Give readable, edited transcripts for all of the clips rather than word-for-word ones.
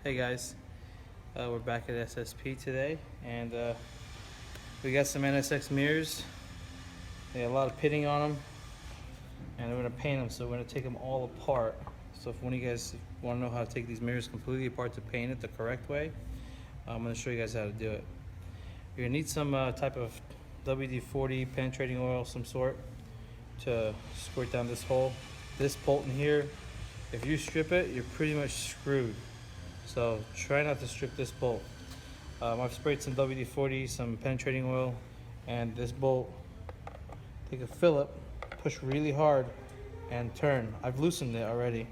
Hey guys, we're back at SSP today, and we got some NSX mirrors. They got a lot of pitting on them, and we're gonna paint them. So we're gonna take them all apart. So if one of you guys want to know how to take these mirrors completely apart to paint it the correct way, I'm gonna show you guys how to do it. You're gonna need some type of WD-40 penetrating oil of some sort to squirt down this hole. This bolt in here, if you strip it, you're pretty much screwed. So try not to strip this bolt. I've sprayed some WD-40, some penetrating oil, and this bolt, take a Phillip, push really hard, and turn. I've loosened it already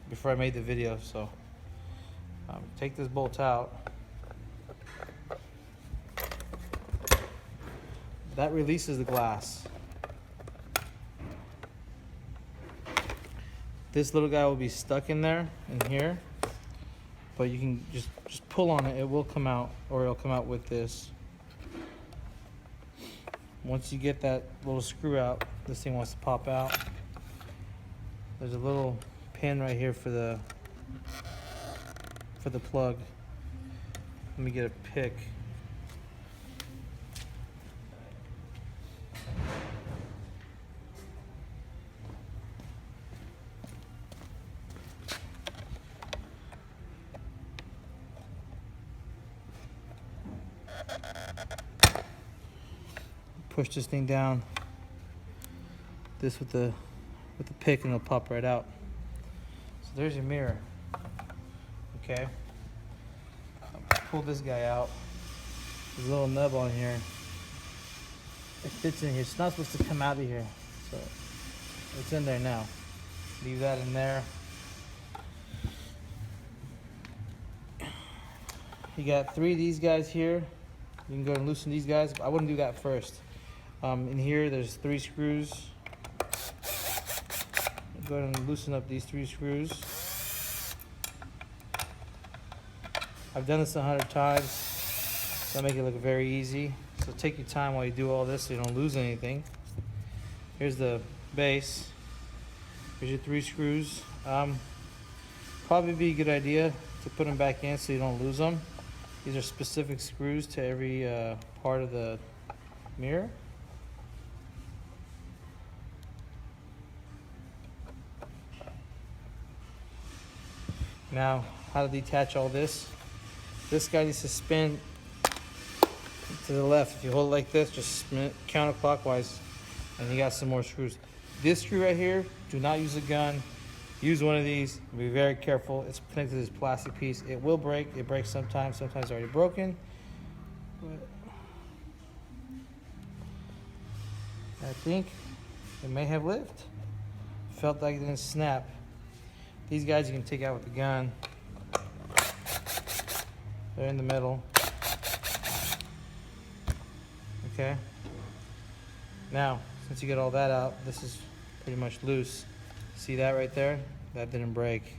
before I made the video. So take this bolt out. That releases the glass. This little guy will be stuck in there, in here, but you can just pull on it. It will come out, or it'll come out with this. Once you get that little screw out, this thing wants to pop out. There's a little pin right here for the plug. Let me get a pick. Push this thing down, this with the pick, and it'll pop right out. So there's your mirror. Okay, pull this guy out. There's a little nub on here. It fits in here. It's not supposed to come out of here, so it's in there now. Leave that in there. You got 3 of these guys here. You can go and loosen these guys. I wouldn't do that first. In here, there's 3 screws. Go ahead and loosen up these 3 screws. I've done this 100 times, so I make it look very easy. So take your time while you do all this so you don't lose anything. Here's the base. Here's your 3 screws. Probably be a good idea to put them back in so you don't lose them. These are specific screws to every part of the mirror. Now, how to detach all this. This guy needs to spin to the left. If you hold it like this, just spin it counterclockwise, and you got some more screws. This screw right here, do not use a gun. Use one of these. Be very careful. It's connected to this plastic piece. It will break. It breaks sometimes. Sometimes it's already broken. But I think it may have lived. Felt like it didn't snap. These guys you can take out with the gun. They're in the middle. Okay. Now, since you get all that out, this is pretty much loose. See that right there? That didn't break.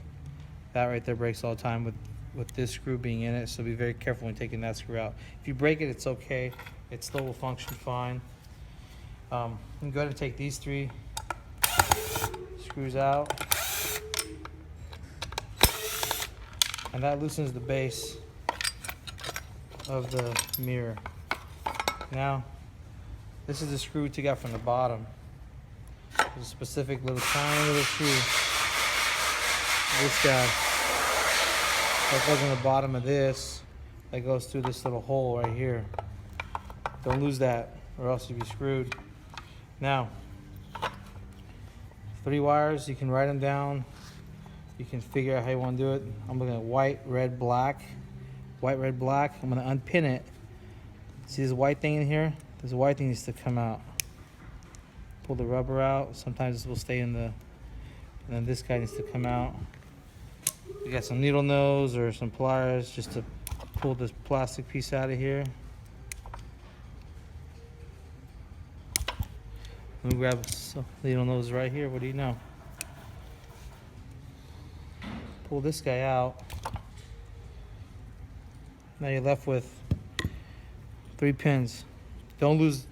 That right there breaks all the time with this screw being in it, so be very careful when taking that screw out. If you break it, it's okay. It still will function fine. You can go ahead and take these 3 screws out. And that loosens the base of the mirror. Now, this is the screw we took out from the bottom. There's a specific little tiny little screw. This guy that goes on the bottom of this, that goes through this little hole right here. Don't lose that, or else you'll be screwed. Now, 3 wires. You can write them down. You can figure out how you want to do it. I'm looking at white, red, black. White, red, black. I'm going to unpin it. See this white thing in here? This white thing needs to come out. Pull the rubber out. Sometimes this will stay in the, and then this guy needs to come out. You got some needle nose or some pliers just to pull this plastic piece out of here. Let me grab some needle nose right here. What do you know? Pull this guy out. Now you're left with 3 pins. Don't lose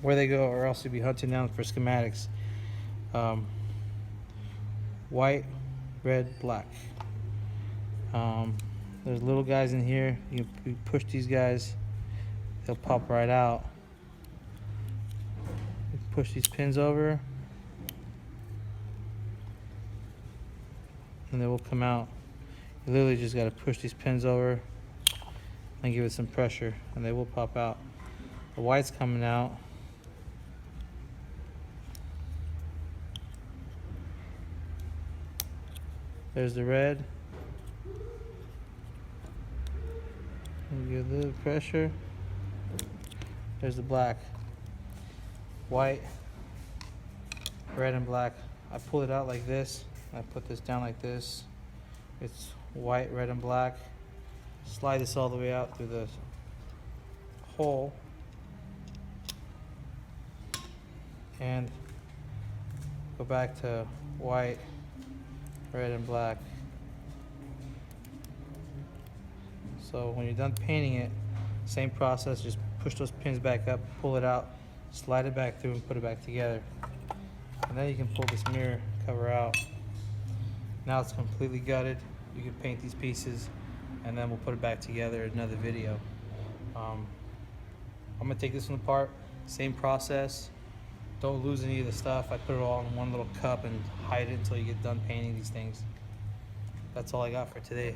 where they go, or else you'll be hunting down for schematics. White, red, black. There's little guys in here. You push these guys, they'll pop right out. You push these pins over, and they will come out. You literally just got to push these pins over and give it some pressure, and they will pop out. The white's coming out. There's the red. Give a little pressure. There's the black. White, red, and black. I pull it out like this. I put this down like this. It's white, red, and black. Slide this all the way out through the hole. And go back to white, red, and black. So when you're done painting it, same process, just push those pins back up, pull it out, slide it back through, and put it back together. And then you can pull this mirror cover out. Now it's completely gutted. You can paint these pieces, and then we'll put it back together in another video. I'm gonna take this one apart, same process. Don't lose any of the stuff. I put it all in one little cup and hide it until you get done painting these things. That's all I got for today.